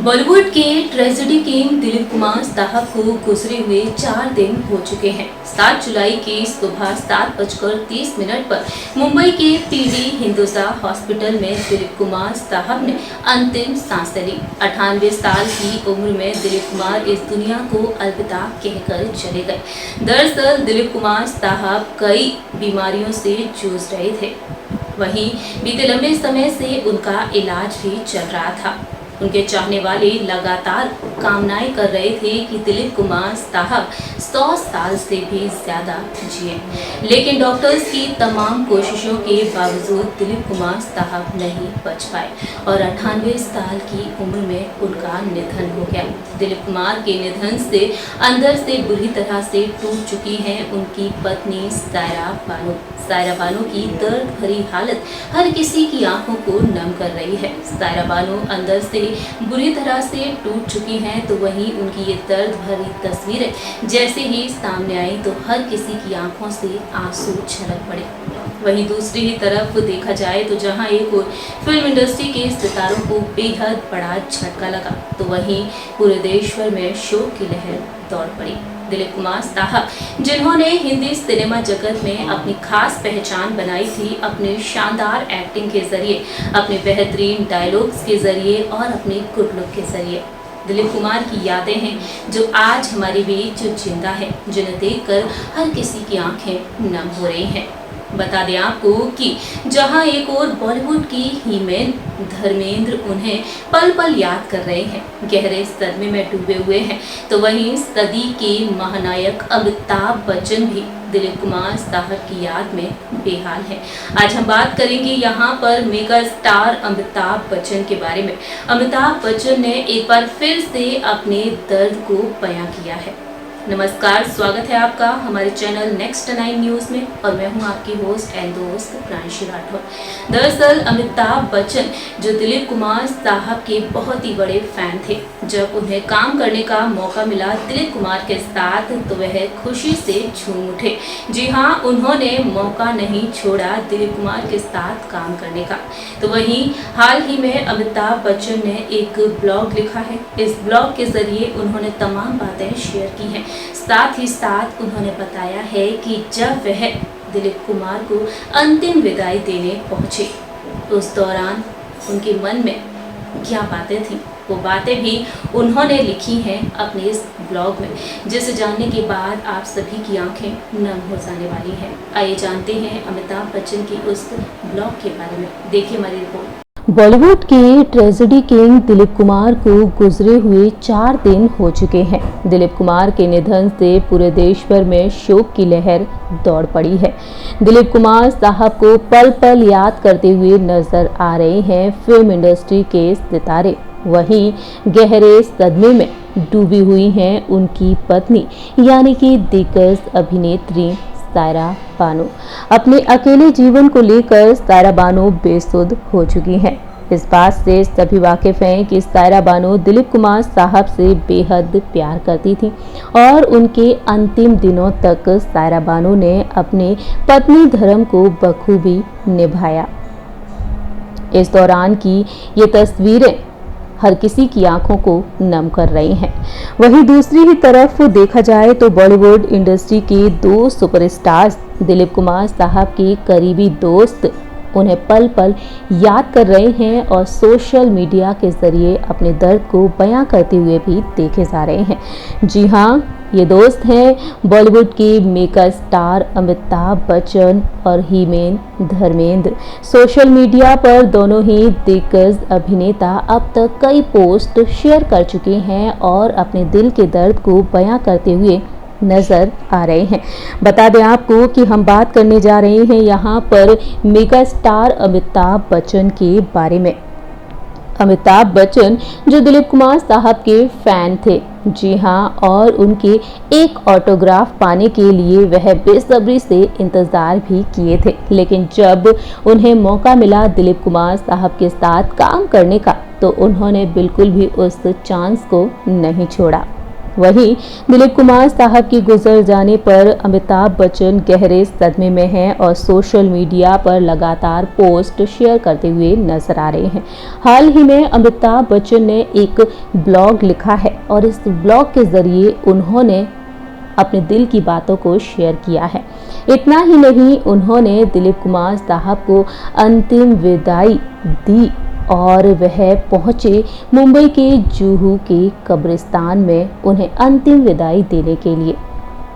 बॉलीवुड के tragedy king Dilip Kumar साहब को गुजरे हुए 4 दिन हो चुके हैं। 7 जुलाई की सुबह 7:30 पर मुंबई के पीडी हिंदुजा हॉस्पिटल में दिलीप कुमार साहब ने अंतिम सांस ली। 98 साल की उम्र में दिलीप कुमार इस दुनिया को अलविदा कहकर चले गए। दरअसल दिलीप कुमार साहब कई बीमारियों से जूझ रहे थे। वहीं बीते लंबे समय से उनका इलाज भी चल रहा था। उनके चाहने वाले लगातार कामनाएं कर रहे थे कि दिलीप कुमार साहब 100 साल से भी ज्यादा जिए, लेकिन डॉक्टर्स की तमाम कोशिशों के बावजूद दिलीप कुमार साहब नहीं बच पाए और 98 साल की उम्र में उनका निधन हो गया। दिलीप कुमार के निधन से अंदर से बुरी तरह से टूट चुकी हैं उनकी पत्नी सायरा बानो की दर्द भरी हालत हर किसी की आंखों को नम कर रही है। सायरा बानो अंदर से बुरी तरह से टूट चुकी हैं, तो वहीं उनकी ये दर्द भरी तस्वीरें जैसे ही सामने आई तो हर किसी की आंखों से आंसू छलक पड़े। वहीं दूसरी ही तरफ देखा जाए तो जहां एक और फिल्म इंडस्ट्री के सितारों को बेहद बड़ा झटका लगा, तो वहीं पूरे देश भर में शोक की लहर दौड़ पड़ी। दिलीप कुमार साहब जिन्होंने हिंदी सिनेमा जगत में अपनी खास पहचान बनाई थी अपने शानदार एक्टिंग के जरिए, अपने बेहतरीन डायलॉग्स के जरिए और अपने गुड लुक के जरिए। दिलीप कुमार की यादें हैं जो आज हमारे बीच जिंदा है, जिन्हें देखकर हर किसी की आंखें नम हो रही हैं। बता दें आपको कि जहां एक और बॉलीवुड की हीमेन धर्मेंद्र उन्हें पल पल याद कर रहे हैं, गहरे सदमे में डूबे हुए हैं, तो वहीं सदी के महानायक अमिताभ बच्चन भी दिलीप कुमार साहब की याद में बेहाल है। आज हम बात करेंगे यहाँ पर मेगा स्टार अमिताभ बच्चन के बारे में। अमिताभ बच्चन ने एक बार फिर से अपने दर्द को बयां किया है। नमस्कार, स्वागत है आपका हमारे चैनल नेक्स्ट 9 न्यूज़ में और मैं हूं आपकी होस्ट एंड दोस्त प्रांशी राठौर। दरअसल अमिताभ बच्चन जो दिलीप कुमार साहब के बहुत ही बड़े फैन थे, जब उन्हें काम करने का मौका मिला दिलीप कुमार के साथ तो वह खुशी से झूम उठे। जी हाँ, उन्होंने मौका नहीं छोड़ा दिलीप कुमार के साथ काम करने का। तो वहीं हाल ही में अमिताभ बच्चन ने एक ब्लॉग लिखा है। इस ब्लॉग के जरिए उन्होंने तमाम बातें शेयर की हैं। साथ ही साथ उन्होंने बताया है कि जब वह दिलीप कुमार को अंतिम विदाई देने पहुंचे, उस दौरान उनके मन में क्या बातें थीं, वो बातें भी उन्होंने लिखी हैं अपने इस ब्लॉग में, जिसे जानने के बाद आप सभी की आंखें नम हो जाने वाली हैं। आइए जानते हैं अमिताभ बच्चन की उस ब्लॉग के बारे में। देखिए हमारी रिपोर्ट। बॉलीवुड के ट्रेजेडी किंग दिलीप कुमार को गुजरे हुए 4 दिन हो चुके हैं। दिलीप कुमार के निधन से पूरे देश भर में शोक की लहर दौड़ पड़ी है। दिलीप कुमार साहब को पल पल याद करते हुए नजर आ रहे हैं फिल्म इंडस्ट्री के सितारे। वहीं गहरे सदमे में डूबी हुई हैं उनकी पत्नी यानी कि दिग्गज अभिनेत्री सायरा बानो। अपने अकेले जीवन को लेकर सायरा बानो बेसुध हो चुकी हैं। इस बात से सभी वाकिफ हैं कि सायरा बानो दिलीप कुमार साहब से बेहद प्यार करती थी और उनके अंतिम दिनों तक सायरा बानो ने अपने पत्नी धर्म को बखूबी निभाया। इस दौरान की ये तस्वीरें हर किसी की आंखों को नम कर रही हैं। वहीं दूसरी ही तरफ देखा जाए तो बॉलीवुड इंडस्ट्री के 2 सुपरस्टार्स दिलीप कुमार साहब के करीबी दोस्त उन्हें पल पल याद कर रहे हैं और सोशल मीडिया के जरिए अपने दर्द को बयां करते हुए भी देखे जा रहे हैं। जी हाँ, ये दोस्त हैं बॉलीवुड के मेगा स्टार अमिताभ बच्चन और हीमेन धर्मेंद्र। सोशल मीडिया पर दोनों ही दिग्गज अभिनेता अब तक कई पोस्ट शेयर कर चुके हैं और अपने दिल के दर्द को बयां करते हुए नजर आ रहे हैं। बता दें आपको कि हम बात करने जा रहे हैं यहाँ पर मेगा स्टार अमिताभ बच्चन के बारे में। अमिताभ बच्चन जो दिलीप कुमार साहब के फैन थे, जी हाँ, और उनके एक ऑटोग्राफ पाने के लिए वह बेसब्री से इंतजार भी किए थे, लेकिन जब उन्हें मौका मिला दिलीप कुमार साहब के साथ काम करने का तो उन्होंने बिल्कुल भी उस चांस को नहीं छोड़ा। वहीं दिलीप कुमार साहब की गुजर जाने पर अमिताभ बच्चन गहरे सदमे में हैं और सोशल मीडिया पर लगातार पोस्ट शेयर करते हुए नजर आ रहे हैं। हाल ही में अमिताभ बच्चन ने एक ब्लॉग लिखा है और इस ब्लॉग के जरिए उन्होंने अपने दिल की बातों को शेयर किया है। इतना ही नहीं, उन्होंने दिलीप कुमार साहब को अंतिम विदाई दी और वह पहुंचे मुंबई के जुहू के कब्रिस्तान में उन्हें अंतिम विदाई देने के लिए।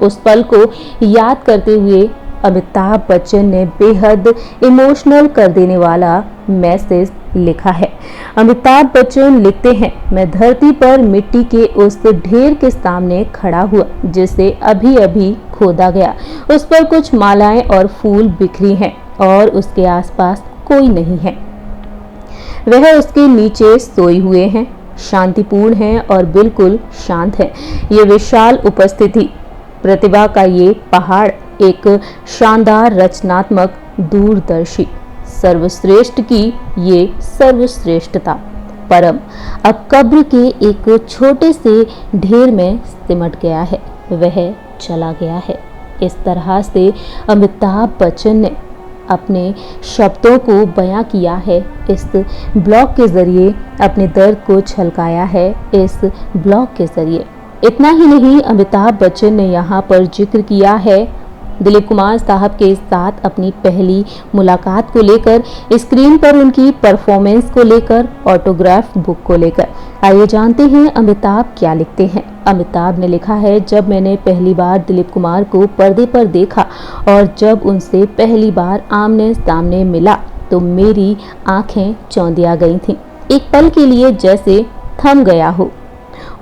उस पल को याद करते हुए अमिताभ बच्चन ने बेहद इमोशनल कर देने वाला मैसेज लिखा है। अमिताभ बच्चन लिखते हैं, मैं धरती पर मिट्टी के उस ढेर के सामने खड़ा हुआ जिसे अभी अभी खोदा गया। उस पर कुछ मालाएं और फूल बिखरी हैं और उसके आसपास कोई नहीं है। वह उसके नीचे सोए हुए हैं, शांतिपूर्ण हैं और बिल्कुल शांत हैं। ये विशाल उपस्थिति, प्रतिभा का ये पहाड़, एक शानदार रचनात्मक दूरदर्शी, सर्वश्रेष्ठ की ये सर्वश्रेष्ठता परम अब कब्र के एक छोटे से ढेर में सिमट गया है। वह चला गया है। इस तरह से अमिताभ बच्चन ने अपने शब्दों को बयां किया है। इस ब्लॉग के जरिए अपने दर्द को छलकाया है। इस ब्लॉग के जरिए इतना ही नहीं, अमिताभ बच्चन ने यहाँ पर जिक्र किया है दिलीप कुमार साहब के साथ अपनी पहली मुलाकात को लेकर, स्क्रीन पर उनकी परफॉर्मेंस को लेकर, ऑटोग्राफ बुक को लेकर। आइए जानते हैं अमिताभ क्या लिखते हैं। अमिताभ ने लिखा है, जब मैंने पहली बार दिलीप कुमार को पर्दे पर देखा और जब उनसे पहली बार आमने सामने मिला तो मेरी आंखें चौंधिया गई थीं। एक पल के लिए जैसे थम गया हो।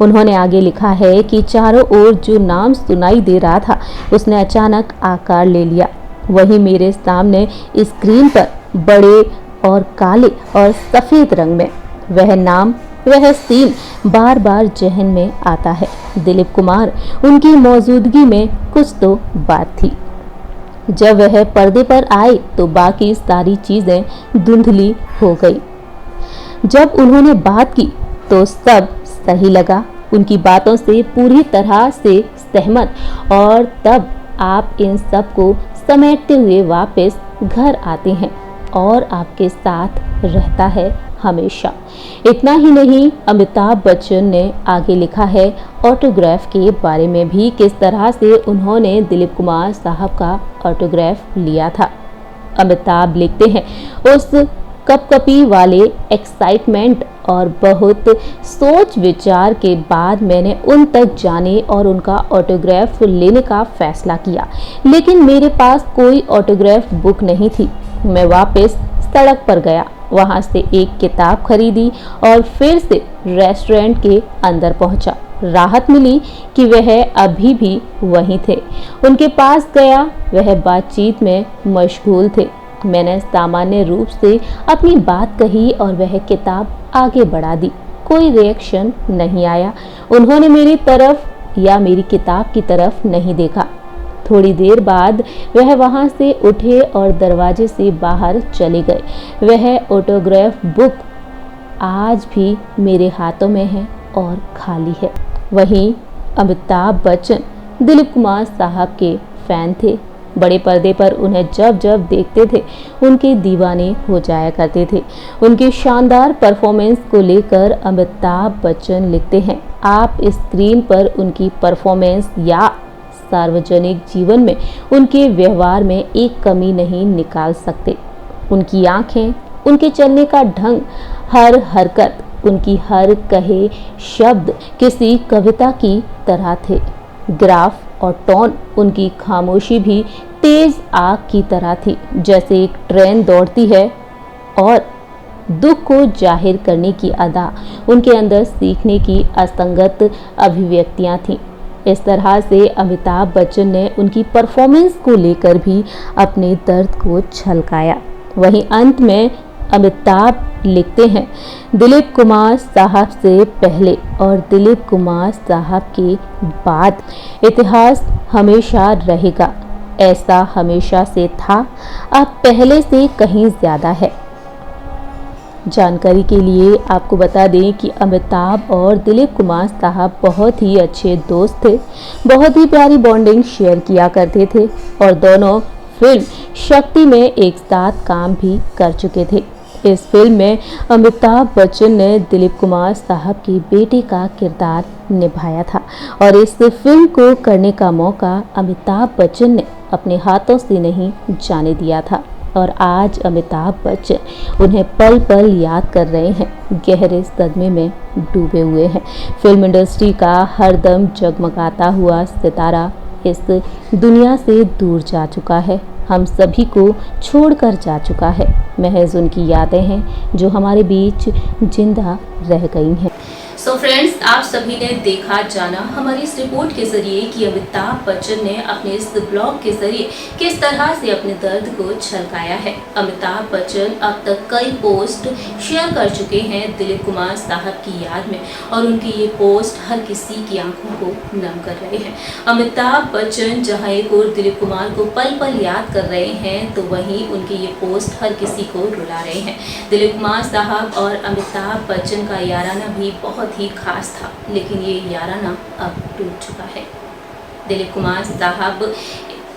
उन्होंने आगे लिखा है कि चारों ओर जो नाम सुनाई दे रहा था उसने अचानक आकार ले लिया। वहीं मेरे सामने स्क्रीन पर बड़े और काले और सफ़ेद रंग में वह नाम, वह सीन बार बार जहन में आता है। दिलीप कुमार, उनकी मौजूदगी में कुछ तो बात थी। जब वह पर्दे पर आए तो बाकी सारी चीज़ें धुंधली हो गई। जब उन्होंने बात की तो सब सही लगा, उनकी बातों से पूरी तरह से सहमत, और तब आप इन सब को समेटते हुए वापस घर आते हैं और आपके साथ रहता है हमेशा। इतना ही नहीं, अमिताभ बच्चन ने आगे लिखा है ऑटोग्राफ के बारे में भी, किस तरह से उन्होंने दिलीप कुमार साहब का ऑटोग्राफ लिया था। अमिताभ लिखते हैं, उस कपकपी वाले एक्साइटमेंट और बहुत सोच विचार के बाद मैंने उन तक जाने और उनका ऑटोग्राफ लेने का फैसला किया, लेकिन मेरे पास कोई ऑटोग्राफ बुक नहीं थी। मैं वापस सड़क पर गया, वहां से एक किताब खरीदी और फिर से रेस्टोरेंट के अंदर पहुंचा। राहत मिली कि वह अभी भी वहीं थे। उनके पास गया, वह बातचीत में मशगूल थे। मैंने सामान्य रूप से अपनी बात कही और वह किताब आगे बढ़ा दी। कोई रिएक्शन नहीं आया। उन्होंने मेरी तरफ या मेरी किताब की तरफ नहीं देखा। थोड़ी देर बाद वह वहां से उठे और दरवाजे से बाहर चले गए। वह ऑटोग्राफ बुक आज भी मेरे हाथों में है और खाली है। वहीं अमिताभ बच्चन दिलीप कुमार साहब के फैन थे। बड़े पर्दे पर उन्हें जब जब देखते थे उनके दीवाने हो जाया करते थे। उनकी शानदार परफॉर्मेंस को लेकर अमिताभ बच्चन लिखते हैं, आप स्क्रीन पर उनकी परफॉर्मेंस या सार्वजनिक जीवन में उनके व्यवहार में एक कमी नहीं निकाल सकते। उनकी आंखें, उनके चलने का ढंग, हर हरकत, उनकी हर कहे शब्द किसी कविता की तरह थे। ग्राफ और टोन, उनकी खामोशी भी तेज आग की तरह थी, जैसे एक ट्रेन दौड़ती है, और दुख को जाहिर करने की अदा, उनके अंदर सीखने की असंगत अभिव्यक्तियां थीं। इस तरह से अमिताभ बच्चन ने उनकी परफॉर्मेंस को लेकर भी अपने दर्द को छलकाया। वहीं अंत में अमिताभ लिखते हैं, दिलीप कुमार साहब से पहले और दिलीप कुमार साहब के बाद इतिहास हमेशा रहेगा। ऐसा हमेशा से था, अब पहले से कहीं ज़्यादा है। जानकारी के लिए आपको बता दें कि अमिताभ और दिलीप कुमार साहब बहुत ही अच्छे दोस्त थे, बहुत ही प्यारी बॉन्डिंग शेयर किया करते थे और दोनों फिल्म शक्ति में एक साथ काम भी कर चुके थे। इस फिल्म में अमिताभ बच्चन ने दिलीप कुमार साहब की बेटे का किरदार निभाया था और इस फिल्म को करने का मौका अमिताभ बच्चन ने अपने हाथों से नहीं जाने दिया था और आज अमिताभ बच्चन उन्हें पल पल याद कर रहे हैं, गहरे सदमे में डूबे हुए हैं। फिल्म इंडस्ट्री का हरदम जगमगाता हुआ सितारा इस दुनिया से दूर जा चुका है, हम सभी को छोड़कर जा चुका है। महज उनकी यादें हैं जो हमारे बीच जिंदा रह गई हैं। सो फ्रेंड्स, आप सभी ने देखा जाना हमारी इस रिपोर्ट के जरिए कि अमिताभ बच्चन ने अपने इस ब्लॉग के जरिए किस तरह से अपने दर्द को छलकाया है। अमिताभ बच्चन अब तक कई पोस्ट शेयर कर चुके हैं दिलीप कुमार साहब की याद में और उनकी ये पोस्ट हर किसी की आंखों को नम कर रहे हैं। अमिताभ बच्चन जहां एक और दिलीप कुमार को पल पल याद कर रहे हैं तो वहीं उनकी ये पोस्ट हर किसी को रुला रहे हैं। दिलीप कुमार साहब और अमिताभ बच्चन का याराना भी बहुत ही खास था, लेकिन ये याराना अब टूट चुका है। दिलीप कुमार साहब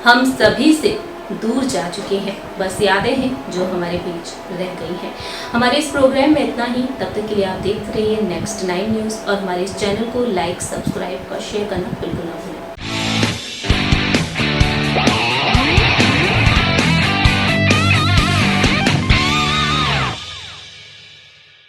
हम सभी से दूर जा चुके हैं, बस यादें हैं जो हमारे बीच रह गई हैं। हमारे इस प्रोग्राम में इतना ही, तब तक के लिए आप देखते रहिए नेक्स्ट 9 न्यूज़ और हमारे इस चैनल को लाइक, सब्सक्राइब और शेयर करना बिल्कुल ना भूलें।